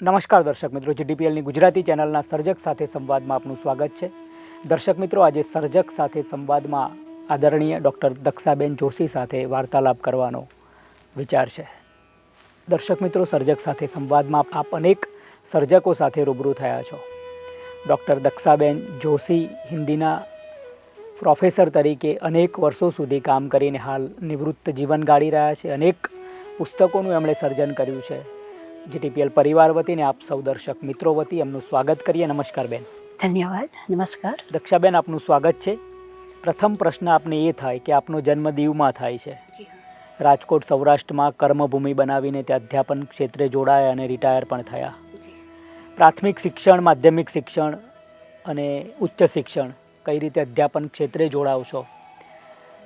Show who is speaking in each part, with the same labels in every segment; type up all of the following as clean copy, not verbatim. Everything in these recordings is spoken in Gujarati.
Speaker 1: નમસ્કાર દર્શક મિત્રો, જીડીપીએલની ગુજરાતી ચેનલના સર્જક સાથે સંવાદમાં આપનું સ્વાગત છે. દર્શક મિત્રો, આજે સર્જક સાથે સંવાદમાં આદરણીય ડૉક્ટર દક્ષાબેન જોશી સાથે વાર્તાલાપ કરવાનો વિચાર છે. દર્શક મિત્રો, સર્જક સાથે સંવાદમાં આપ અનેક સર્જકો સાથે રૂબરૂ થયા છો. ડૉક્ટર દક્ષાબેન જોશી હિન્દીના પ્રોફેસર તરીકે અનેક વર્ષો સુધી કામ કરીને હાલ નિવૃત્ત જીવન ગાળી રહ્યા છે. અનેક પુસ્તકોનું એમણે સર્જન કર્યું છે. જીટીપીએલ પરિવાર વતીને આપ સૌ દર્શક મિત્રો વતી એમનું સ્વાગત કરીએ. નમસ્કાર બેન.
Speaker 2: ધન્યવાદ. નમસ્કાર.
Speaker 1: દક્ષાબેન, આપનું સ્વાગત છે. પ્રથમ પ્રશ્ન આપને એ થાય કે આપનો જન્મ દીવમાં થાય છે. રાજકોટ સૌરાષ્ટ્રમાં કર્મભૂમિ બનાવીને ત્યાં અધ્યાપન ક્ષેત્રે જોડાયા અને રિટાયર પણ થયા. પ્રાથમિક શિક્ષણ, માધ્યમિક શિક્ષણ અને ઉચ્ચ શિક્ષણ કઈ રીતે અધ્યાપન ક્ષેત્રે જોડાવશો,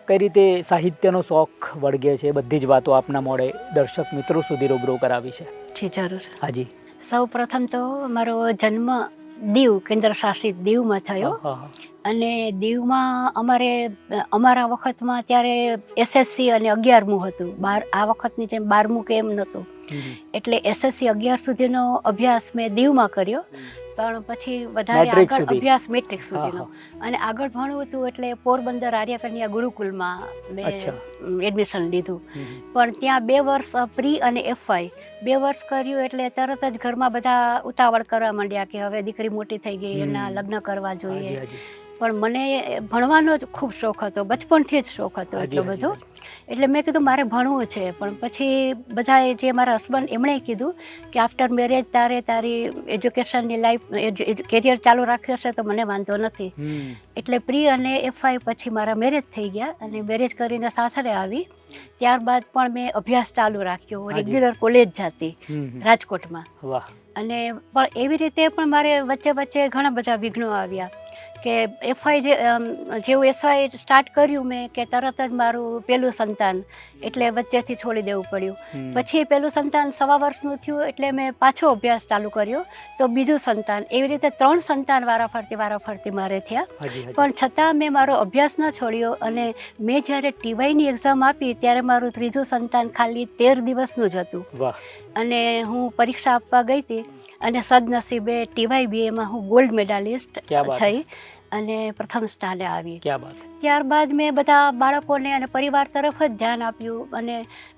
Speaker 1: કઈ રીતે સાહિત્યનો શોખ વળગે છે, બધી જ વાતો આપના મોડે દર્શક મિત્રો સુધી રૂબરૂ કરાવી છે.
Speaker 2: જી જરૂર.
Speaker 1: હાજી.
Speaker 2: સૌ પ્રથમ તો મારો જન્મ દીવ, કેન્દ્ર શાસિત દીવમાં થયો. અને દીવમાં અમારા વખતમાં ત્યારે એસએસસી અને 11મું હતું. આ વખતની જેમ 12મું કે એમ નહોતું. એટલે એસએસસી 11 સુધીનો અભ્યાસ મેં દીવમાં કર્યો. પણ પછી વધારે આગળ અભ્યાસ મેટ્રિક સુધીનો અને આગળ ભણવું હતું એટલે પોરબંદર આર્ય કન્યા ગુરુકુલમાં મેં એડમિશન લીધું. પણ ત્યાં 2 વર્ષ પ્રી અને એફવાય 2 વર્ષ કર્યું એટલે તરત જ ઘરમાં બધા ઉતાવળ કરવા માંડ્યા કે હવે દીકરી મોટી થઈ ગઈ, એના લગ્ન કરવા જોઈએ. પણ મને ભણવાનો જ ખૂબ શોખ હતો, બચપણથી જ શોખ હતો એટલો બધો. એટલે મેં કીધું મારે ભણવું છે. પણ પછી બધાએ, જે મારા હસબન્ડ, એમણે કીધું કે આફ્ટર મેરેજ તારી એજ્યુકેશનની લાઈફ કેરિયર ચાલુ રાખ્યો છે તો મને વાંધો નથી. એટલે પ્રી અને એફઆઈ પછી મારા મેરેજ થઈ ગયા અને મેરેજ કરીને સાસરે આવી. ત્યારબાદ પણ મેં અભ્યાસ ચાલુ રાખ્યો, રેગ્યુલર કોલેજ જતી રાજકોટમાં. અને પણ એવી રીતે પણ મારે વચ્ચે ઘણા બધા વિઘ્નો આવ્યા કે એફઆઈ જેવું એસવાય સ્ટાર્ટ કર્યું મેં કે તરત જ મારું પહેલું સંતાન, એટલે વચ્ચેથી છોડી દેવું પડ્યું. પછી પહેલું સંતાન 1.25 વર્ષનું થયું એટલે મેં પાછો અભ્યાસ ચાલુ કર્યો, તો બીજું સંતાન. એવી રીતે 3 સંતાન વારાફરતી મારે થયા. પણ છતાં મેં મારો અભ્યાસ ન છોડ્યો. અને મેં જ્યારે ટીવાયની એક્ઝામ આપી ત્યારે મારું 3જું સંતાન ખાલી 13 દિવસનું જ હતું. અને હું પરીક્ષા આપવા ગઈ હતી અને સદનસીબે ટીવાય બીએમાં હું ગોલ્ડ મેડાલિસ્ટ થઈ અને પ્રથમ સ્થાને આવી. ત્યારબાદ મેં બધા બાળકોને અને પરિવાર તરફ જ ધ્યાન આપ્યું. અને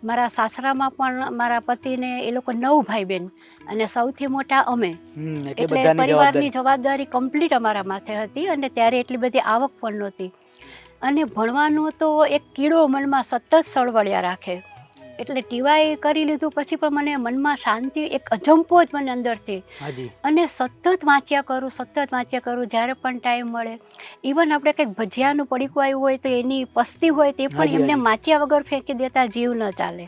Speaker 2: મારા સાસરામાં પણ મારા પતિને, એ લોકો 9 ભાઈ બહેન અને સૌથી મોટા અમે. એટલે પરિવારની જવાબદારી કમ્પ્લીટ અમારા માથે હતી. અને ત્યારે એટલી બધી આવક પણ નહોતી. અને ભણવાનો તો એક કીડો મનમાં સતત સળવળ્યા રાખે. એટલે ટીવાય કરી લીધું પછી પણ મને મનમાં શાંતિ, એક અજંપો જ મને અંદરથી. અને સતત વાંચ્યા કરું જ્યારે પણ ટાઈમ મળે. ઇવન આપણે કંઈક ભજીયાનું પડીકું આવ્યું હોય તો એની પસ્તી હોય તે પણ એમને વાંચ્યા વગર ફેંકી દેતા જીવ ન ચાલે.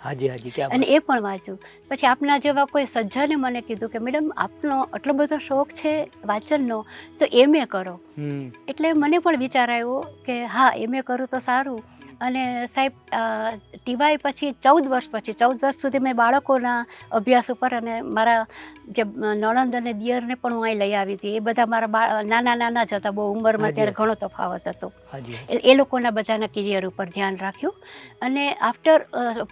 Speaker 2: અને એ પણ વાંચું. પછી આપના જેવા કોઈ સજ્જને મને કીધું કે મેડમ, આપનો આટલો બધો શોખ છે વાંચનનો તો MA કરો. એટલે મને પણ વિચાર આવ્યો કે હા, MA કરું તો સારું. અને સાહેબ, ટીવાય પછી 14 વર્ષ સુધી મેં બાળકોના અભ્યાસ ઉપર, અને મારા જે નણંદ અને દિયરને પણ હું અહીં લઈ આવી હતી. એ બધા મારા નાના જ હતા, બહુ ઉંમરમાં ત્યારે ઘણો તફાવત હતો. એ લોકોના બધાના કેરિયર ઉપર ધ્યાન રાખ્યું. અને આફ્ટર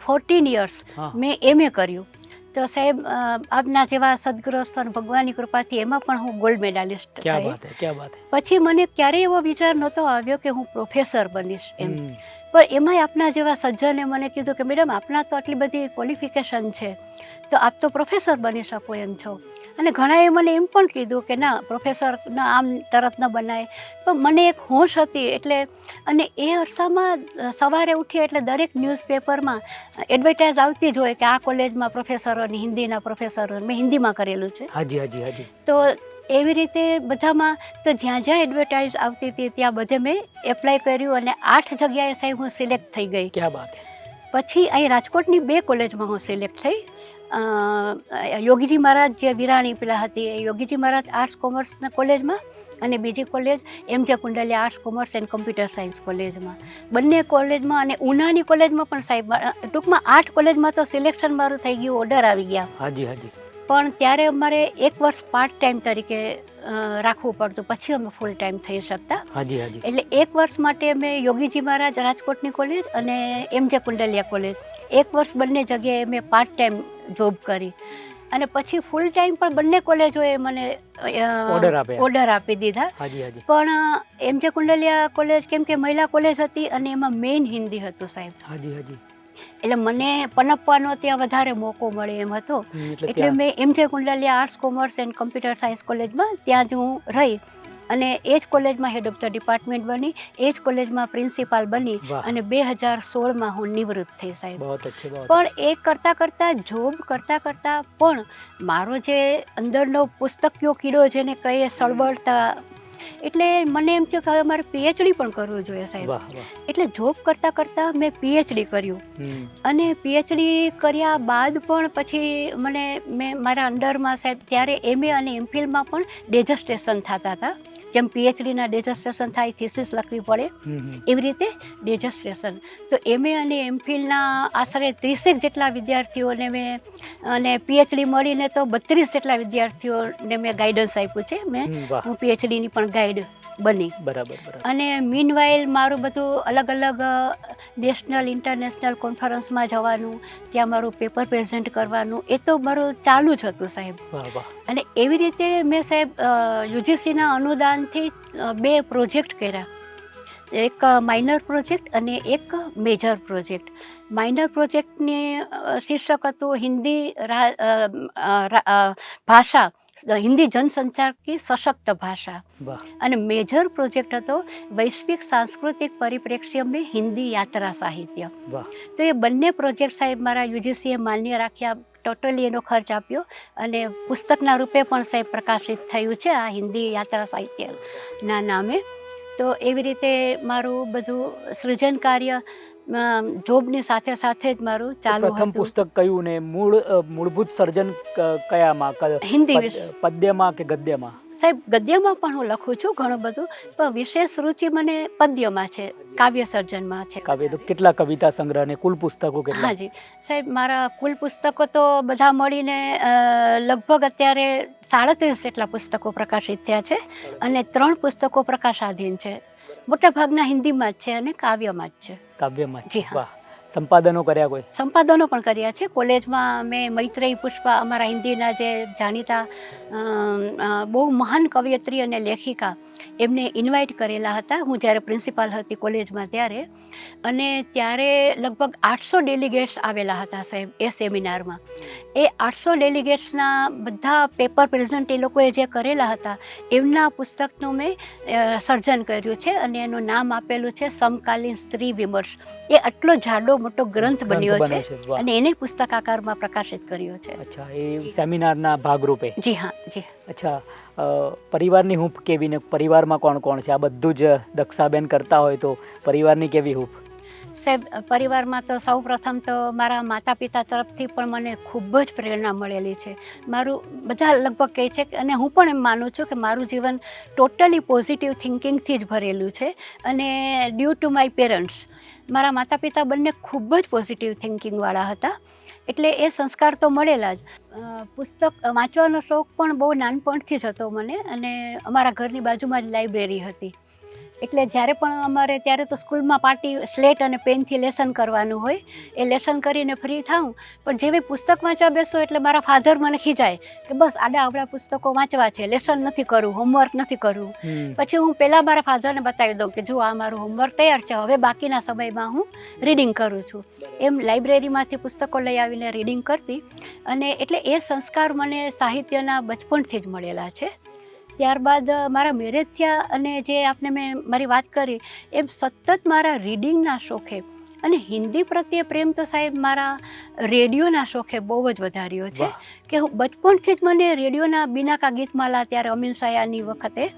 Speaker 2: 14 years મેં MA કર્યું. તો સાહેબ, આપના જેવા સદગ્રસ્ત અને ભગવાનની કૃપાથી એમાં પણ હું ગોલ્ડ મેડાલિસ્ટ થઈ. પછી મને ક્યારેય એવો વિચાર નહોતો આવ્યો કે હું પ્રોફેસર બનીશ એમ. પણ એમાંય આપના જેવા સજ્જને મને કીધું કે મેડમ, આપના તો આટલી બધી ક્વોલિફિકેશન છે તો આપ તો પ્રોફેસર બની શકો એમ છો. અને ઘણાએ મને એમ પણ કીધું કે ના, પ્રોફેસર આમ તરત ન બનાય. પણ મને એક હોશ હતી. એટલે અને એ અરસામાં સવારે ઉઠી એટલે દરેક ન્યૂઝપેપરમાં એડવર્ટાઇઝ આવતી જ હોય કે આ કોલેજમાં પ્રોફેસરોની, હિન્દીના પ્રોફેસરો. મેં હિન્દીમાં કરેલું છે. તો એવી રીતે બધામાં, તો જ્યાં એડવર્ટાઇઝ આવતી હતી ત્યાં બધે મેં એપ્લાય કર્યું. અને 8 જગ્યાએ સાહેબ હું સિલેક્ટ થઈ ગઈ. પછી અહીં રાજકોટની 2 કોલેજમાં હું સિલેક્ટ થઈ. યોગીજી મહારાજ જે વિરાણી પેલા હતી, એ યોગીજી મહારાજ આર્ટ્સ કોમર્સના કોલેજમાં, અને બીજી college MJ Kundaliya arts commerce and computer science કોલેજમાં. બંને કોલેજમાં. અને ઉનાની કોલેજમાં પણ સાહેબ, ટૂંકમાં 8 કોલેજમાં તો સિલેક્શન મારું થઈ ગયું, ઓર્ડર આવી ગયા. પણ ત્યારે અમારે 1 વર્ષ પાર્ટ ટાઈમ તરીકે રાખવું પડતું, પછી અમે ફૂલ ટાઈમ થઈ શકતા. એટલે 1 વર્ષ માટે મેં યોગીજી મહારાજ રાજકોટની કોલેજ અને MJ કુંડલિયા કોલેજ 1 વર્ષ બંને જગ્યાએ મેં પાર્ટ ટાઈમ જોબ કરી. અને પછી ફૂલ ટાઈમ પણ બંને કોલેજોએ મને ઓર્ડર આપી દીધા. પણ MJ કુંડલિયા કોલેજ કેમ કે મહિલા કોલેજ હતી અને એમાં મેઇન હિન્દી હતું સાહેબ. એટલે મને પનપવાનો ત્યાં વધારે મોકો મળે એમ હતો. એટલે મેં MJ Kundaliya arts commerce and computer science કોલેજમાં ત્યાં જ હું રહી અને એ જ કોલેજમાં હેડ ઓફ ધ ડિપાર્ટમેન્ટ બની, એ જ કોલેજમાં પ્રિન્સિપાલ બની અને 2016માં હું નિવૃત્ત થઈ સાહેબ. પણ એ કરતાં જોબ કરતાં પણ મારો જે અંદરનો પુસ્તકીયો કીડો જેને કહીએ સળવળતા, એટલે મને એમ થયું કે હવે મારે PhD પણ કરવું જોઈએ સાહેબ. એટલે જોબ કરતાં મેં PhD કર્યું અને PhD કર્યા બાદ પણ પછી મેં મારા અંડરમાં સાહેબ ત્યારે MA અને MPhilમાં પણ ડેઝર્ટેશન થતા હતા. જેમ PhDના ડેઝર્ટેશન થાય, થીસીસ લખવી પડે, એવી રીતે ડેઝર્ટેશન. તો MA અને MPhilના આશરે 30 જેટલા વિદ્યાર્થીઓને મેં અને PhD મળીને તો 32 જેટલા વિદ્યાર્થીઓને મેં ગાઈડન્સ આપ્યું છે. હું PhDની પણ ગાઈડ બની. અને મીનવાઇલ મારું બધું અલગ અલગ નેશનલ ઇન્ટરનેશનલ કોન્ફરન્સમાં જવાનું, ત્યાં મારું પેપર પ્રેઝન્ટ કરવાનું, એ તો મારું ચાલુ જ હતું સાહેબ. અને એવી રીતે મેં સાહેબ UGCના અનુદાનથી 2 પ્રોજેક્ટ કર્યા, એક માઇનર પ્રોજેક્ટ અને એક મેજર પ્રોજેક્ટ. માઇનર પ્રોજેક્ટની શીર્ષક હતું હિન્દી ભાષા, હિન્દી જનસંચાર કી સશક્ત ભાષા. અને મેજર પ્રોજેક્ટ હતો વૈશ્વિક सांस्कृतिक परिप्रेक्ष्य में हिंदी यात्रा साहित्य. તો એ બંને પ્રોજેક્ટ સાહેબ મારા UGCએ માન્ય રાખ્યા, ટોટલી એનો ખર્ચ આપ્યો અને પુસ્તકના રૂપે પણ સાહેબ પ્રકાશિત થયું છે આ હિન્દી યાત્રા સાહિત્યના નામે. તો એવી રીતે મારું બધું સૃજન કાર્ય જોબની સાથે જ મારું ચાલુ હતું.
Speaker 1: પ્રથમ પુસ્તક કયું ને મૂળભૂત સર્જન કયામાં?
Speaker 2: હિન્દી
Speaker 1: પદ્યમાં કે ગદ્યમાં?
Speaker 2: સાહેબ ગદ્યમાં પણ હું લખું છું ઘણું બધું, પણ વિશેષ રુચિ મને પદ્યમાં છે, કાવ્ય સર્જનમાં છે.
Speaker 1: કાવ્ય તો કેટલા કવિતા સંગ્રહ ને કુલ પુસ્તકો કેટલા?
Speaker 2: હાજી સાહેબ, મારા કુલ પુસ્તકો તો બધા મળીને લગભગ અત્યારે 37 જેટલા પુસ્તકો પ્રકાશિત થયા છે અને 3 પુસ્તકો પ્રકાશાધીન છે. મોટા ભાગના હિન્દીમાં જ છે અને કાવ્યમાં જ છે.
Speaker 1: કાવ્યમાં? જી હા. સંપાદનો કર્યા કોઈ?
Speaker 2: સંપાદનો પણ કર્યા છે. કોલેજમાં મેં મૈત્રેયી પુષ્પા, અમારા હિન્દીના જે જાણીતા બહુ મહાન કવયત્રી અને લેખિકા, એમને ઇન્વાઇટ કરેલા હતા હું જ્યારે પ્રિન્સિપાલ હતી કોલેજમાં ત્યારે. અને ત્યારે લગભગ 800 ડેલિગેટ્સ આવેલા હતા સાહેબ એ સેમિનારમાં. એ 800 ડેલિગેટ્સના બધા પેપર પ્રેઝન્ટ એ લોકોએ જે કરેલા હતા એમના પુસ્તકનું મેં સર્જન કર્યું છે અને એનું નામ આપેલું છે સમકાલીન સ્ત્રી વિમર્શ. એ આટલો જાડો મોટો ગ્રંથ બન્યો છે અને એને પુસ્તકાકારમાં પ્રકાશિત કર્યો છે.
Speaker 1: અચ્છા, એ સેમિનારના ભાગરૂપે?
Speaker 2: જી હા, જી.
Speaker 1: અચ્છા, પરિવારની હૂંફ કેવી ને પરિવારમાં કોણ કોણ છે? આ બધું જ દક્ષાબેન કરતા હોય તો પરિવારની કેવી હૂંફ?
Speaker 2: સાહેબ, પરિવારમાં તો સૌ પ્રથમ તો મારા માતા પિતા તરફથી પણ મને ખૂબ જ પ્રેરણા મળેલી છે. મારું બધા લગભગ કહે છે અને હું પણ એમ માનું છું કે મારું જીવન ટોટલી પોઝિટિવ થિંકિંગથી જ ભરેલું છે. અને ડ્યુ ટુ માય પેરેન્ટ્સ, મારા માતા પિતા બંને ખૂબ જ પોઝિટિવ થિંકિંગવાળા હતા, એટલે એ સંસ્કાર તો મળેલા જ. પુસ્તક વાંચવાનો શોખ પણ બહુ નાનપણથી જ હતો મને, અને અમારા ઘરની બાજુમાં જ લાઇબ્રેરી હતી. એટલે જ્યારે પણ અમારે ત્યારે તો સ્કૂલમાં પાર્ટી સ્લેટ અને પેનથી લેસન કરવાનું હોય, એ લેસન કરીને ફ્રી થાઉં, પણ જેવી પુસ્તક વાંચવા બેસો એટલે મારા ફાધર મને ખીજાય કે બસ આડા આવડા પુસ્તકો વાંચવા છે, લેસન નથી કરવું, હોમવર્ક નથી કરવું. પછી હું પહેલાં મારા ફાધરને બતાવી દઉં કે જો આ મારું હોમવર્ક તૈયાર છે, હવે બાકીના સમયમાં હું રીડિંગ કરું છું. એમ લાઇબ્રેરીમાંથી પુસ્તકો લઈ આવીને રીડિંગ કરતી. અને એટલે એ સંસ્કાર મને સાહિત્યના બચપણથી જ મળેલા છે. ત્યારબાદ મારા મેરેજ થયા અને જે આપને મેં મારી વાત કરી એમ સતત મારા રીડિંગના શોખે અને હિન્દી પ્રત્યે પ્રેમ તો સાહેબ મારા રેડિયોના શોખે બહુ જ વધાર્યો છે. કે હું બચપણથી જ મને રેડિયોના બિનાકા ગીતમાલા ત્યારે અમીન સયાની વખતે,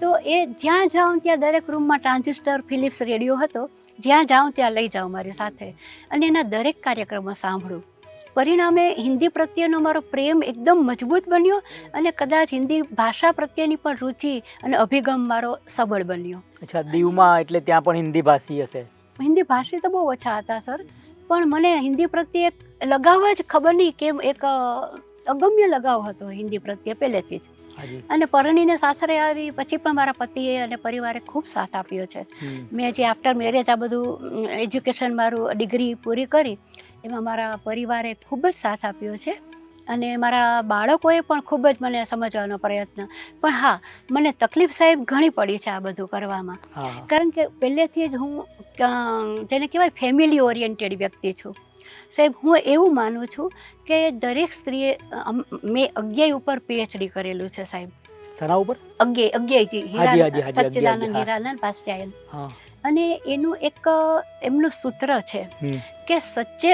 Speaker 2: તો એ જ્યાં જાઉં ત્યાં દરેક રૂમમાં ટ્રાન્ઝિસ્ટર ફિલિપ્સ રેડિયો હતો, જ્યાં જાઉં ત્યાં લઈ જાઉં મારી સાથે અને એના દરેક કાર્યક્રમો સાંભળું. પરિણામે હિન્દી પ્રત્યેનો મારો પ્રેમ એકદમ મજબૂત બન્યો અને કદાચ હિન્દી ભાષા પ્રત્યેની પણ રુચિ અને અભિગમ મારો સબળ બન્યો.
Speaker 1: અચ્છા, દીવમાં એટલે ત્યાં પણ હિન્દી ભાષી હશે?
Speaker 2: હિન્દી ભાષી તો બહુ ઓછા હતા સર, પણ મને હિન્દી પ્રત્યે લગાવ જ ખબર નહીં કેમ એક અગમ્ય લગાવ હતો હિન્દી પ્રત્યે પહેલેથી જ. અને પરણીને સાસરે આવી પછી પણ મારા પતિએ અને પરિવારે ખૂબ સાથ આપ્યો છે. મેં જે આફ્ટર મેરેજ આ બધું એજ્યુકેશન મારું ડિગ્રી પૂરી કરી એમાં મારા પરિવારે ખૂબ જ સાથ આપ્યો છે. અને મારા બાળકોએ પણ ખૂબ જ મને સમજવાનો પ્રયત્ન, પણ હા મને તકલીફ સાહેબ ઘણી પડી છે આ બધું કરવામાં. કારણ કે પહેલેથી જ હું જેને કહેવાય ફેમિલી ઓરિએન્ટેડ વ્યક્તિ છું સાહેબ. હું એવું માનું છું કે દરેક સ્ત્રીએ મેં 11 ઉપર PhD કરેલું છે સાહેબ.
Speaker 1: સના ઉપર
Speaker 2: 11 સચ્ચિદાનંદ હીરાનંદ પાસ્યાયન. અને એનું એક એમનું સૂત્ર છે કે સચ્ચે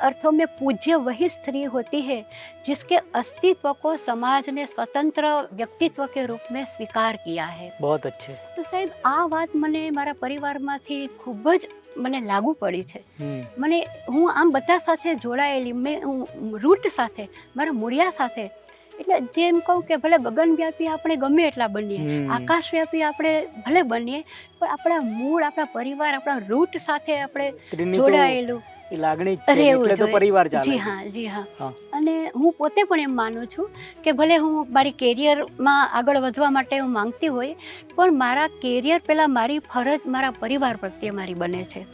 Speaker 2: अर्थों में पूज्य वही स्त्री होती है जिसके अस्तित्व को समाज ने स्वतंत्र व्यक्तित्व के रूप में स्वीकार किया है.
Speaker 1: बहुत अच्छे.
Speaker 2: તો સાહેબ આ વાત મને મારા પરિવારમાંથી ખૂબ જ મને લાગુ પડી છે. મને હું આમ બધા સાથે જોડાયેલી, હું રૂટ સાથે, મારા મૂળિયા સાથે, એટલે જેમ કહું કે ભલે ગગનવ્યાપી આપણે ગમે એટલા બનીએ, આકાશવ્યાપી આપણે ભલે બનીએ, પણ આપણા મૂળ, આપણા પરિવાર, આપણા રૂટ સાથે આપણે જોડાયેલું
Speaker 1: લાગણી એટલે તો પરિવાર ચાલે.
Speaker 2: જી હા. અને હું પોતે પણ એમ માનું છું કે ભલે હું મારી કેરિયરમાં આગળ વધવા માટે હું માંગતી હોય, પણ મારા કેરિયર પહેલાં મારી ફરજ મારા પરિવાર પ્રત્યે મારી બને છે.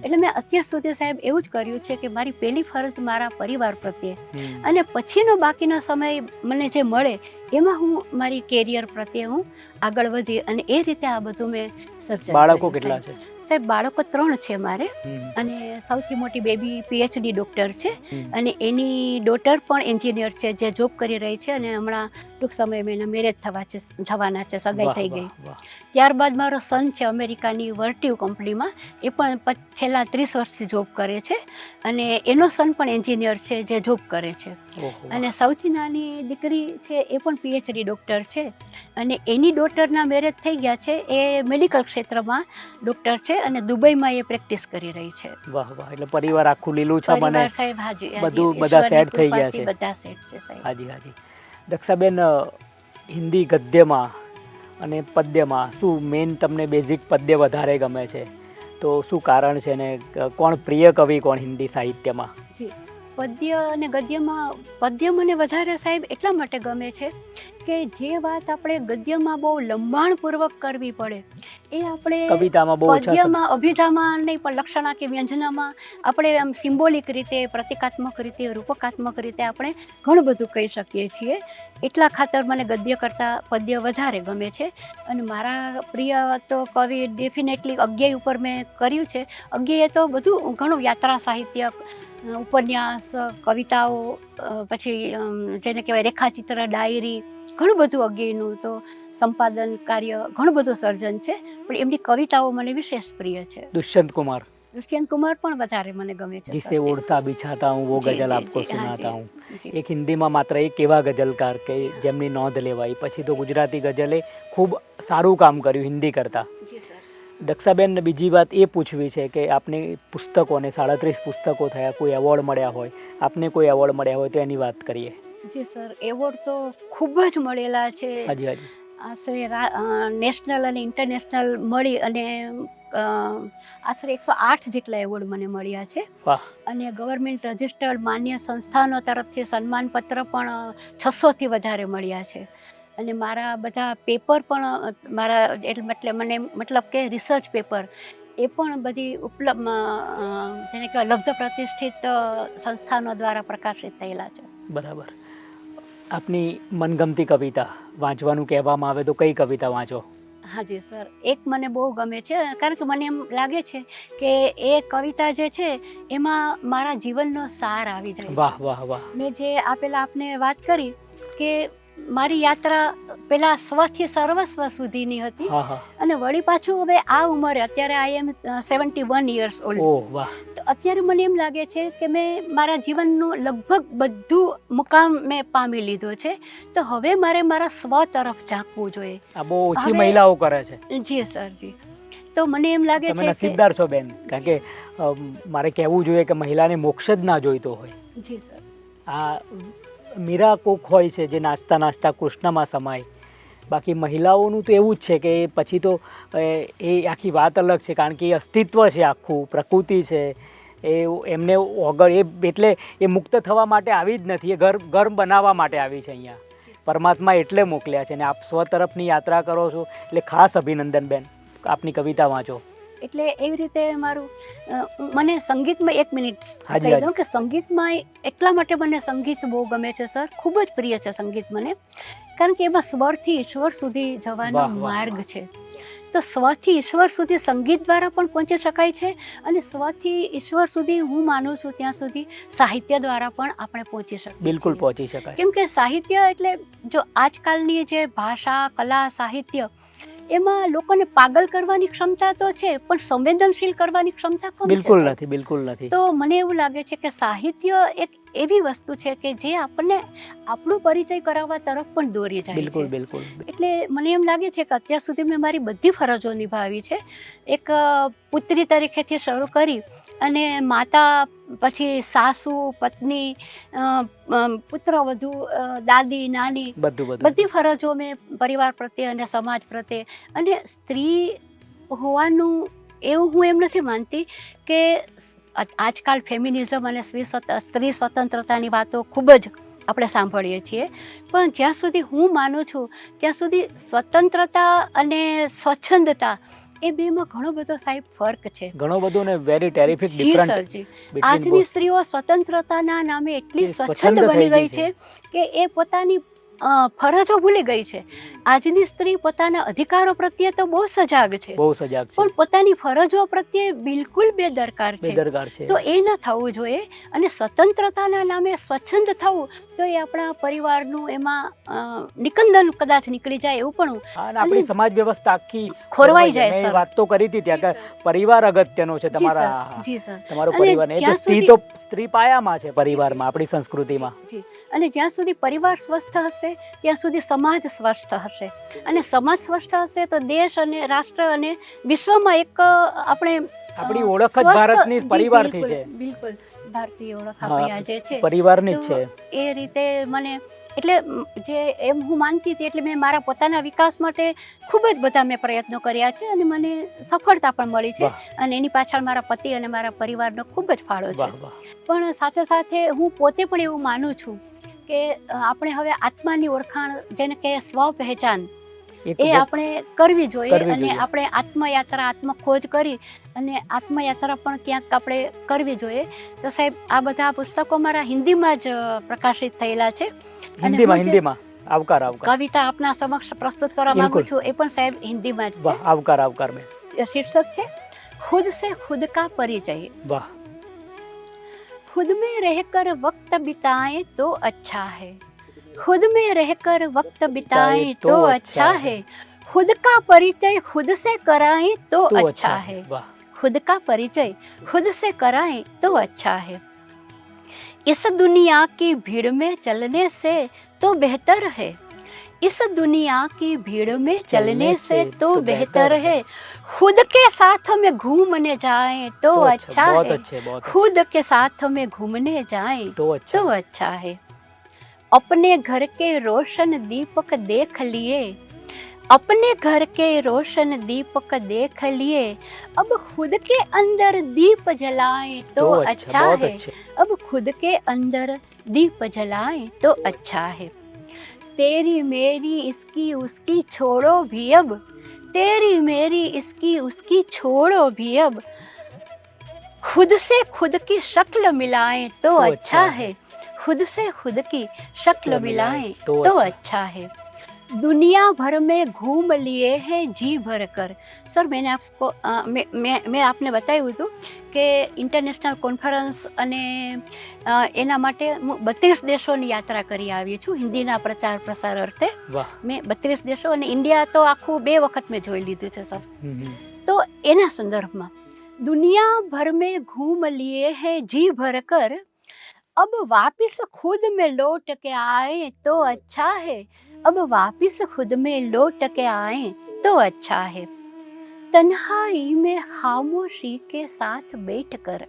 Speaker 2: એટલે મેં અત્યાર સુધી સાહેબ એવું જ કર્યું છે કે મારી પહેલી ફરજ મારા પરિવાર પ્રત્યે, અને પછીનો બાકીનો સમય મને જે મળે એમાં હું મારી કેરિયર પ્રત્યે હું આગળ વધી, અને એ રીતે આ બધું મેં સર્જન.
Speaker 1: બાળકો કેટલા છે
Speaker 2: સાહેબ? બાળકો 3 છે મારે, અને સૌથી મોટી બેબી PhD ડૉક્ટર છે, અને એની ડોટર પણ એન્જિનિયર છે જે જોબ કરી રહી છે, અને હમણાં ટૂંક સમયમાં એના મેરેજ થવાના છે, સગાઈ થઈ ગઈ. ત્યારબાદ મારો સન છે અમેરિકાની વર્ટિવ કંપનીમાં, એ પણ છેલ્લા 30 વર્ષથી જોબ કરે છે, અને એનો સન પણ એન્જિનિયર છે જે જોબ કરે છે. અને સૌથી નાની દીકરી છે એ પણ PhD ડૉક્ટર છે, અને એની ડોટરના મેરેજ થઈ ગયા છે. એ મેડિકલ ક્ષેત્રમાં ડૉક્ટર છે અને દુબઈમાં એ પ્રેક્ટિસ કરી રહી છે.
Speaker 1: વાહ વાહ. એટલે પરિવાર આખું લીલું છે મને
Speaker 2: સાહેબ. હાજી,
Speaker 1: બધા સેટ થઈ ગયા છે.
Speaker 2: બધા સેટ છે સાહેબ.
Speaker 1: હાજી. દક્ષાબેન, હિન્દી ગદ્યમાં અને પદ્યમાં શું મેઇન તમને બેઝિક પદ્ય વધારે ગમે છે? તો શું કારણ છે, ને કોણ પ્રિય કવિ કોણ હિન્દી સાહિત્યમાં?
Speaker 2: પદ્ય અને ગદ્યમાં પદ્ય મને વધારે સાહેબ એટલા માટે ગમે છે કે જે વાત આપણે ગદ્યમાં બહુ લંબાણપૂર્વક કરવી પડે એ આપણે
Speaker 1: કવિતામાં બહુ
Speaker 2: પદ્યમાં, અભિધામાં નહીં, પણ લક્ષણા કે વ્યંજનામાં આપણે આમ સિમ્બોલિક રીતે, પ્રતિકાત્મક રીતે, રૂપકાત્મક રીતે આપણે ઘણું બધું કહી શકીએ છીએ. એટલા ખાતર મને ગદ્ય કરતાં પદ્ય વધારે ગમે છે. અને મારા પ્રિય તો કવિ ડેફિનેટલી 11 ઉપર મેં કર્યું છે. 11 તો બધું ઘણું યાત્રા સાહિત્ય, ઉપન્યાસ, કવિતાઓ, પછી જેને કહેવાય રેખાચિત્ર, ડાયરી, ઘણું બધું 11નું તો સંપાદન કાર્ય, ઘણું બધું સર્જન છે. પણ એમની કવિતાઓ મને વિશેષ પ્રિય છે.
Speaker 1: દુષ્યંત કુમાર
Speaker 2: પણ વધારે મને ગમે છે.
Speaker 1: जिसे ओढ़ता बिछाता हूँ वो गजल आपको सुनाता हूँ. એક હિન્દીમાં માત્ર એક એવા ગઝલકાર કે જેમની નોંધ લેવાય, પછી તો ગુજરાતી ગઝલે ખૂબ સારું કામ કર્યું હિન્દી કરતાં. દક્ષાબેન, બીજી વાત એ પૂછવી છે કે આપને પુસ્તકોને 37 પુસ્તકો થયા, કોઈ એવોર્ડ મળ્યા હોય, આપને કોઈ એવોર્ડ મળ્યા હોય તો એની વાત કરીએ.
Speaker 2: જી સર, એવોર્ડ તો ખૂબ જ મળેલા છે.
Speaker 1: હાજી.
Speaker 2: આશરે નેશનલ અને ઇન્ટરનેશનલ મળી, અને આશરે 108 જેટલા એવોર્ડ મને મળ્યા છે. અને ગવર્મેન્ટ રજિસ્ટર્ડ માન્ય સંસ્થાનો તરફથી સન્માનપત્ર પણ 600થી વધારે મળ્યા છે. અને મારા બધા પેપર પણ મારા મતલબ કે રિસર્ચ પેપર એ પણ બધી જેને કહેવાય લબ્ધ પ્રતિષ્ઠિત સંસ્થાનો દ્વારા પ્રકાશિત થયેલા છે.
Speaker 1: બરાબર. આપની મનગમતી કવિતા વાંચવાનું કહેવામાં આવે તો કઈ કવિતા વાંચો?
Speaker 2: હાજી સર, એક મને બહુ ગમે છે, કારણ કે મને એમ લાગે છે કે એ કવિતા જે છે એમાં મારા જીવનનો સાર આવી જાય.
Speaker 1: વાહ વાહ વાહ. મેં
Speaker 2: જે પેલા આપને વાત કરી કે મારી યાત્રા પેલા સ્વથી સર્વસ્વ સુધીની હતી, અને વળી પાછું હવે આ ઉંમરે, અત્યારે I am 71 years old. તો અત્યારે મને એમ લાગે છે કે મેં મારા જીવનનું લગભગ બધું મુકામ મેં પામી લીધો છે, તો હવે મારે મારા સ્વ તરફ ઝાંકવું જોઈએ.
Speaker 1: આ બહુ ઓછી મહિલાઓ કરે છે.
Speaker 2: જી સરજી. તો મને એમ લાગે છે
Speaker 1: તમે નસીબદાર છો બેન, કારણ કે મારે કહેવું જોઈએ કે મહિલાને મોક્ષ જ ના જોઈતો હોય.
Speaker 2: જી સર.
Speaker 1: આ મીરા કોક હોય છે જે નાચતા નાચતા કૃષ્ણમાં સમાય. બાકી મહિલાઓનું તો એવું જ છે કે પછી તો એ આખી વાત અલગ છે, કારણ કે એ અસ્તિત્વ છે, આખું પ્રકૃતિ છે. એમને એટલે એ મુક્ત થવા માટે આવી જ નથી, એ ઘર બનાવવા માટે આવી છે. અહીંયા પરમાત્મા એટલે મોકલ્યા છે. અને આપ સ્વ તરફની યાત્રા કરો છો એટલે ખાસ અભિનંદન બેન. આપની કવિતા વાંચો.
Speaker 2: એટલે એવી રીતે મારું મને સંગીતમાં 1 મિનિટ
Speaker 1: હાજી,
Speaker 2: કહી
Speaker 1: હાજી.
Speaker 2: દઉં કે સંગીતમાં એટલા માટે મને સંગીત બહુ ગમે છે સર, ખૂબ જ પ્રિય છે સંગીત મને, કારણ કે એમાં સ્વરથી ઈશ્વર સુધી જવાનો
Speaker 1: વાહ, વાહ,
Speaker 2: માર્ગ છે. તો સ્વથી ઈશ્વર સુધી સંગીત દ્વારા પણ પહોંચી શકાય છે, અને સ્વથી ઈશ્વર સુધી હું માનું છું ત્યાં સુધી સાહિત્ય દ્વારા પણ આપણે પહોંચી શકીએ
Speaker 1: બિલકુલ
Speaker 2: છીએ.
Speaker 1: પહોંચી શકાય.
Speaker 2: કેમ કે સાહિત્ય એટલે જો આજકાલની જે ભાષા, કલા, સાહિત્ય એમાં લોકોને પાગલ કરવાની ક્ષમતા તો છે, પણ સંવેદનશીલ કરવાની ક્ષમતા કમ છે.
Speaker 1: બિલકુલ
Speaker 2: સાહેબ.
Speaker 1: નથી, બિલકુલ નથી.
Speaker 2: તો મને એવું લાગે છે કે સાહિત્ય એક એવી વસ્તુ છે કે જે આપણને આપણો પરિચય કરાવવા તરફ પણ દોરી જાય
Speaker 1: બિલકુલ,
Speaker 2: છે.
Speaker 1: બિલકુલ.
Speaker 2: એટલે મને એમ લાગે છે કે અત્યાર સુધી મેં મારી બધી ફરજો નિભાવી છે. એક પુત્રી તરીકેથી શરૂ કરી અને માતા, પછી સાસુ, પત્ની, પુત્રવધુ, દાદી, નાની,
Speaker 1: બધું, બધું.
Speaker 2: બધી ફરજો મેં પરિવાર પ્રત્યે અને સમાજ પ્રત્યે. અને સ્ત્રી હોવાનું એવું હું એમ નથી માનતી કે આજકાલ ફેમિનિઝમ અને સ્ત્રી સ્વતંત્રતાની વાતો ખૂબ જ આપણે સાંભળીએ છીએ, પણ જ્યાં સુધી હું માનું છું ત્યાં સુધી સ્વતંત્રતા અને સ્વચ્છંદતા એ બેમાં ઘણો બધો સાહેબ ફર્ક છે.
Speaker 1: ઘણો બધો ને વેરી ટેરિફિક
Speaker 2: જી
Speaker 1: ડિફરન્ટ
Speaker 2: સરજી.
Speaker 1: between
Speaker 2: આજની
Speaker 1: both.
Speaker 2: સ્ત્રીઓ સ્વતંત્રતાના નામે એટલી
Speaker 1: એ
Speaker 2: સ્વચ્છંદ
Speaker 1: સ્વચ્છંદ
Speaker 2: બની
Speaker 1: થઈ
Speaker 2: ગઈ
Speaker 1: ગઈ
Speaker 2: છે કે એ પોતાની ફરજો ભૂલી ગઈ છે. આજની સ્ત્રી પોતાના અધિકારો પ્રત્યે તો બહુ સજાગ છે,
Speaker 1: બહુ સજાગ છે,
Speaker 2: પણ પોતાની ફરજો પ્રત્યે બિલકુલ બેદરકાર છે.
Speaker 1: બેદરકાર છે.
Speaker 2: તો એ ન થવું જોઈએ, અને સ્વતંત્રતાના નામે સ્વચ્છંદ થવું તો એ આપણા પરિવારનું એમાં નિકંદન કદાચ નીકળી જાય એવું પણ
Speaker 1: હા, અને આપણી સમાજ વ્યવસ્થા આખી
Speaker 2: ખોરવાઈ જાય,
Speaker 1: મેં
Speaker 2: સર.
Speaker 1: વાત તો કરી હતી ત્યાં કે પરિવાર અગત્યનો છે.
Speaker 2: જી સર,
Speaker 1: તમારા
Speaker 2: જી સર.
Speaker 1: તમારો
Speaker 2: અને
Speaker 1: પરિવાર નહીં તો
Speaker 2: જ્યાં
Speaker 1: સ્ત્રી
Speaker 2: સુધી-
Speaker 1: તો સ્ત્રી પાયામાં છે પરિવારમાં, આપણી સંસ્કૃતિમાં.
Speaker 2: જી. અને જ્યાં સુધી પરિવાર સ્વસ્થ હશે ત્યાં સુધી સમાજ સ્વસ્થ હશે, અને સમાજ સ્વસ્થ હશે તો દેશ અને રાષ્ટ્ર અને વિશ્વમાં એક આપણે
Speaker 1: આપણી ઓળખ જ
Speaker 2: સ્વસ્થ-
Speaker 1: ભારતની
Speaker 2: જી,
Speaker 1: પરિવારથી
Speaker 2: બિલકુલ,
Speaker 1: છે.
Speaker 2: બિલકુલ ભારતીય ઓળખ
Speaker 1: હા,
Speaker 2: આપણી આજે છે
Speaker 1: પરિવારની જ
Speaker 2: તો
Speaker 1: છે.
Speaker 2: એ રીતે મને એટલે જે એમ હું માનતી હતી, એટલે મેં મારા પોતાના વિકાસ માટે ખૂબ જ બધા મેં પ્રયત્નો કર્યા છે, અને મને સફળતા પણ મળી છે.
Speaker 1: વાહ.
Speaker 2: અને એની પાછળ મારા પતિ અને મારા પરિવારનો ખૂબ જ ફાળો છે.
Speaker 1: વાહ, વાહ.
Speaker 2: પણ સાથે સાથે હું પોતે પણ એવું માનું છું કે આપણે હવે આત્માની ઓળખાણ, જેને કહે સ્વ પહેચાન,
Speaker 1: એ તો
Speaker 2: એ આપણે કરવી જોઈએ.
Speaker 1: કરવી
Speaker 2: અને
Speaker 1: જોઈએ.
Speaker 2: આપણે આત્મયાત્રા, આત્મખોજ કરી અને આત્મયાત્રા પણ ક્યાંક આપણે કરવી જોઈએ. તો સાહેબ, આ બધા પુસ્તકો મારા હિન્દીમાં જ પ્રકાશિત થયેલા છે. અને
Speaker 1: હિન્દીમાં
Speaker 2: હું જે
Speaker 1: હિન્દીમાં આવકાર આવકાર.
Speaker 2: કવિતા આપના સમક્ષ પ્રસ્તુત કરવા માંગુ
Speaker 1: બિલકુલ.
Speaker 2: છું એ પણ સાહેબ હિન્દીમાં જ
Speaker 1: વાહ, આવકાર આવકાર મેં.
Speaker 2: છે. શીર્ષક છે ખુદ સે ખુદ કા પરિચય.
Speaker 1: વાહ.
Speaker 2: खुद में रहकर वक्त बिताएं तो अच्छा है, खुद में रहकर वक्त बिताएं तो अच्छा है, खुद का परिचय खुद से कराएं तो
Speaker 1: तो
Speaker 2: अच्छा है,
Speaker 1: वाह.
Speaker 2: खुद का परिचय खुद से कराएं तो अच्छा है. इस दुनिया की भीड़ में चलने से तो बेहतर है, इस दुनिया की भीड़ में चलने से तो बेहतर है, खुद के साथ में घूमने जाएं तो अच्छा
Speaker 1: बहुत
Speaker 2: है,
Speaker 1: अच्छे, बहुत अच्छे.
Speaker 2: खुद के साथ में घूमने जाएं
Speaker 1: तो अच्छा.
Speaker 2: तो अच्छा है. अपने घर के रोशन दीपक देख लिए, अपने घर के रोशन दीपक देख लिए, अब खुद के अंदर दीप जलाएं तो अच्छा
Speaker 1: बहुत
Speaker 2: है,
Speaker 1: अच्छे.
Speaker 2: अब खुद के अंदर दीप जलाएं तो अच्छा है. तेरी मेरी इसकी उसकी छोड़ो भी अब, तेरी मेरी इसकी उसकी छोड़ो भी अब, खुद से खुद की शक्ल मिलाएं तो अच्छा है, खुद से खुद की शक्ल मिलाएं तो अच्छा है. दुनिया भर में घूम लिए हैं जी भर कर. सर, मैंने आपको मैं आपने बताયું હતું કે ઇન્ટરનેશનલ કોન્ફરન્સ અને એના માટે હું 32 દેશોની યાત્રા કરી આવી છું હિન્દીના પ્રચાર પ્રસાર અર્થે.
Speaker 1: વાહ.
Speaker 2: મેં 32 દેશો અને ઇન્ડિયા તો આખું 2 વખત મેં જોઈ લીધું છે સર. તો એના સંદર્ભમાં दुनिया भर में घूम लिए हैं जी भर कर, अब वापिस खुद में लौट के आए तो अच्छा है, अब वापिस खुद में लौट के आए तो अच्छा है. तन्हाई में खामोशी के साथ बैठकर,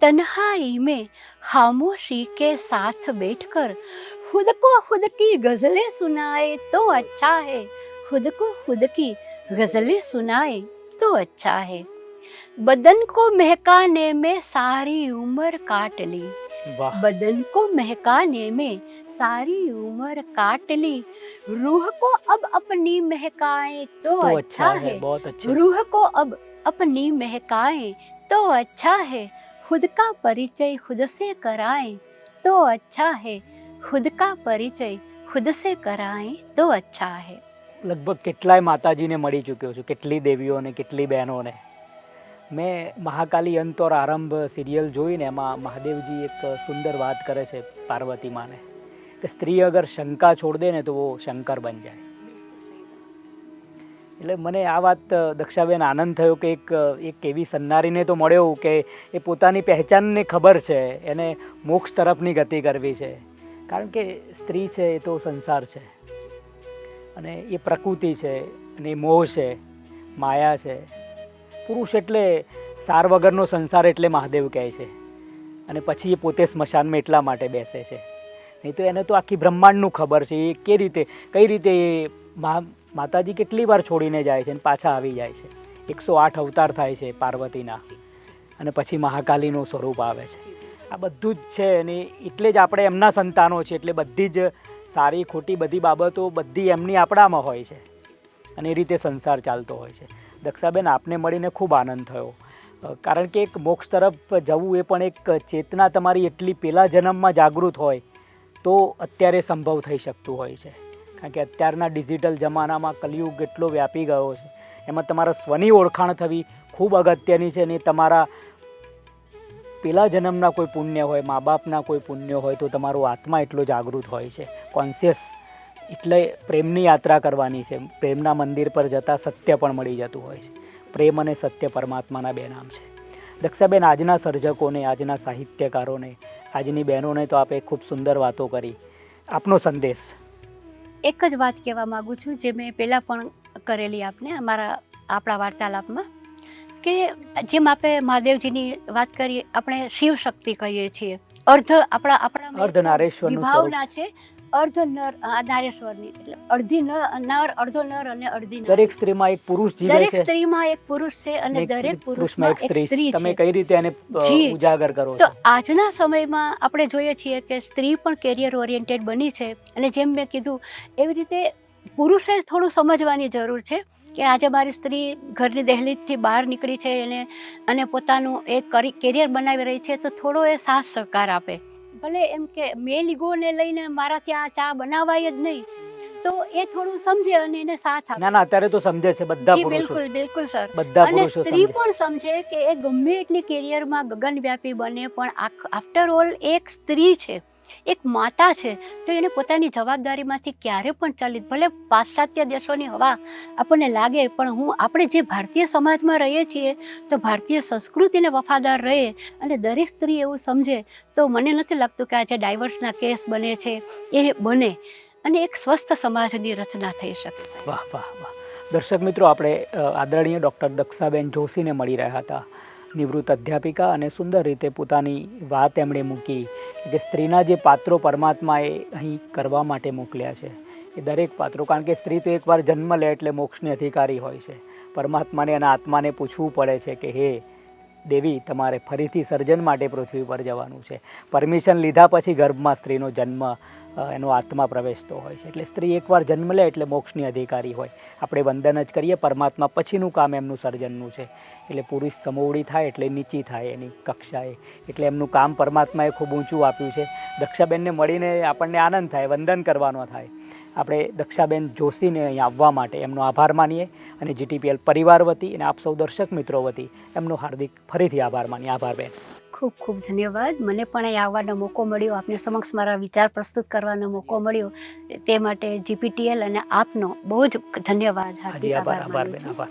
Speaker 2: तन्हाई में खामोशी के साथ बैठकर खुद को खुद की गजलें सुनाए तो अच्छा है, खुद को खुद की गजलें सुनाए तो अच्छा है. बदन को महकाने में सारी उम्र काट ली, बदन को महकाने में सारी उम्र काट ली, रूह को अब अपनी महकाए तो अच्छा है,
Speaker 1: बहुत अच्छे.
Speaker 2: रूह को अब अपनी महकाएं तो अच्छा है, खुद का परिचय खुद से कराएं तो अच्छा है, खुद का परिचय खुद से कराएं तो अच्छा है.
Speaker 1: લગભગ કેટલાય માતાજીને મળી ચૂક્યો છું, કેટલી દેવીઓને, કેટલી બહેનોને. મેં મહાકાલી અંત ઓર આરંભ સિરિયલ જોઈને એમાં મહાદેવજી એક સુંદર વાત કરે છે પાર્વતી માને કે સ્ત્રી અગર શંકા છોડ દે ને તો वो શંકર બન જાય. એટલે મને આ વાત દક્ષાબેન આનંદ થયો કે એક એવી સન્નારીને તો મળ્યો કે એ પોતાની પહેચાનને ખબર છે, એને મોક્ષ તરફની ગતિ કરવી છે. કારણ કે સ્ત્રી છે એ તો સંસાર છે અને એ પ્રકૃતિ છે અને એ મોહ છે, માયા છે. પુરુષ એટલે સાર વગરનો સંસાર એટલે મહાદેવ કહે છે અને પછી એ પોતે સ્મશાનમાં એટલા માટે બેસે છે. નહીં તો એને તો આખી બ્રહ્માંડનું ખબર છે એ કઈ રીતે એ માતાજી કેટલી વાર છોડીને જાય છે અને પાછા આવી જાય છે. 108 અવતાર થાય છે પાર્વતીના અને પછી મહાકાલીનું સ્વરૂપ આવે છે. આ બધું જ છે અને એટલે જ આપણે એમના સંતાનો છે, એટલે બધી જ સારી ખોટી બધી બાબતો બધી એમની આપણામાં હોય છે અને એ રીતે સંસાર ચાલતો હોય છે. દક્ષાબેન, આપને મળીને ખૂબ આનંદ થયો. કારણ કે એક મોક્ષ તરફ જવું એ પણ એક ચેતના તમારી એટલી પહેલા જન્મમાં જાગૃત હોય તો અત્યારે સંભવ થઈ શકતું હોય છે. કારણ કે અત્યારના ડિજિટલ જમાનામાં કલિયુગ એટલો વ્યાપી ગયો છે, એમાં તમારા સ્વની ઓળખાણ થવી ખૂબ અગત્યની છે. અને તમારા પહેલા જન્મના કોઈ પુણ્ય હોય, મા બાપના કોઈ પુણ્ય હોય તો તમારો આત્મા એટલો જાગૃત હોય છે, કોન્શિયસ. એટલે પ્રેમની યાત્રા કરવાની છે. પ્રેમના મંદિર પર જતાં સત્ય પણ મળી જતું હોય છે. પ્રેમ અને સત્ય પરમાત્માના બે નામ છે. દક્ષાબેન, આજના સર્જકોને, આજના સાહિત્યકારોને, આજની બહેનોને તો આપે ખૂબ સુંદર વાતો કરી. આપનો સંદેશ?
Speaker 2: એક જ વાત કહેવા માગું છું જે મેં પહેલાં પણ કરેલી આપને આપણા વાર્તાલાપમાં, કે જેમ આપણે મહાદેવજીની વાત કરીએ, આપણે શિવ શક્તિ કહીએ છીએ. આપણા
Speaker 1: અર્ધનારેશ્વરનું
Speaker 2: વિભાવના છે, અર્ધ નર નારેશ્વરની, એટલે અડધી નર, અડધો નર અને અડધી નર.
Speaker 1: દરેક સ્ત્રીમાં એક પુરુષ જીવે છે.
Speaker 2: દરેક સ્ત્રીમાં એક પુરુષ છે અને દરેક પુરુષમાં એક સ્ત્રી છે.
Speaker 1: તમે કઈ રીતે એને ઉજાગર કરો
Speaker 2: તો
Speaker 1: છો?
Speaker 2: આજના સમયમાં આપણે જોઈએ છીએ કે સ્ત્રી પણ કેરિયર ઓરિએન્ટેડ બની છે અને જેમ મેં કીધું એવી રીતે પુરુષે થોડું સમજવાની જરૂર છે કે આજે મારી સ્ત્રી ઘરની દહેલીજથી બહાર નીકળી છે અને પોતાનું એક કેરિયર બનાવી રહી છે, તો થોડો એ સાથ સહકાર આપે. ભલે એમ કે મેલ ઈગોને લઈને મારા ત્યાં ચા બનાવાય જ નહીં, તો એ થોડું સમજે અને એને સાથ આપે.
Speaker 1: ના, અત્યારે તો સમજે છે બધા પુરુષો.
Speaker 2: બિલકુલ સર.
Speaker 1: બધા
Speaker 2: અને
Speaker 1: પુરુષો
Speaker 2: સ્ત્રી
Speaker 1: સમજે.
Speaker 2: પણ સમજે કે એ ગમે એટલી કેરિયરમાં ગગનવ્યાપી બને પણ આફ્ટર ઓલ એક સ્ત્રી છે, એક માતા છે, તો એને પોતાની જવાબદારીમાંથી ક્યારે પણ ચાલી. ભલે પાશ્ચાત્ય દેશોની હવા આપણને લાગે, પણ આપણે જે ભારતીય સમાજમાં રહીએ છીએ તો ભારતીય સંસ્કૃતિને વફાદાર રહે અને દરેક સ્ત્રી એવું સમજે તો મને નથી લાગતું કે આજે ડાયવર્સના કેસ બને છે એ બને અને એક સ્વસ્થ સમાજની રચના થઈ શકે.
Speaker 1: વાહ વાહ વાહ. દર્શક મિત્રો, આપણે આદરણીય ડૉક્ટર દક્ષાબેન જોશીને મળી રહ્યા હતા. નિવૃત્ત અધ્યાપિકા અને સુંદર રીતે પોતાની વાત એમણે મૂકી કે સ્ત્રીના જે પાત્રો પરમાત્માએ અહીં કરવા માટે મોકલ્યા છે એ દરેક પાત્રો, કારણ કે સ્ત્રી તો એકવાર જન્મ લે એટલે મોક્ષની અધિકારી હોય છે. પરમાત્માને અને આત્માને પૂછવું પડે છે કે હે દેવી, તમારે ફરીથી સર્જન માટે પૃથ્વી પર જવાનું છે. પરમિશન લીધા પછી ગર્ભમાં સ્ત્રીનો જન્મ, એનો આત્મા પ્રવેશતો હોય છે. એટલે સ્ત્રી એકવાર જન્મ લે એટલે મોક્ષની અધિકારી હોય. આપણે વંદન જ કરીએ. પરમાત્મા પછીનું કામ એમનું સર્જનનું છે. એટલે પુરુષ સમોવડી થાય એટલે નીચી થાય એની કક્ષાએ. એટલે એમનું કામ પરમાત્માએ ખૂબ ઊંચું આપ્યું છે. દક્ષાબેનને મળીને આપણને આનંદ થાય, વંદન કરવાનો થાય. આપણે દક્ષાબેન જોશીને અહીં આવવા માટે એમનો આભાર માનીએ અને GTPL પરિવાર વતી અને આપ સૌ દર્શક મિત્રો વતી એમનો હાર્દિક ફરીથી આભાર માનીએ. આભાર બેન.
Speaker 2: ખૂબ ખૂબ ધન્યવાદ. મને પણ અહીં આવવાનો મોકો મળ્યો, આપની સમક્ષ મારા વિચાર પ્રસ્તુત કરવાનો મોકો મળ્યો, તે માટે GPTL અને આપનો બહુ જ ધન્યવાદ.
Speaker 1: આભાર બેન, આભાર.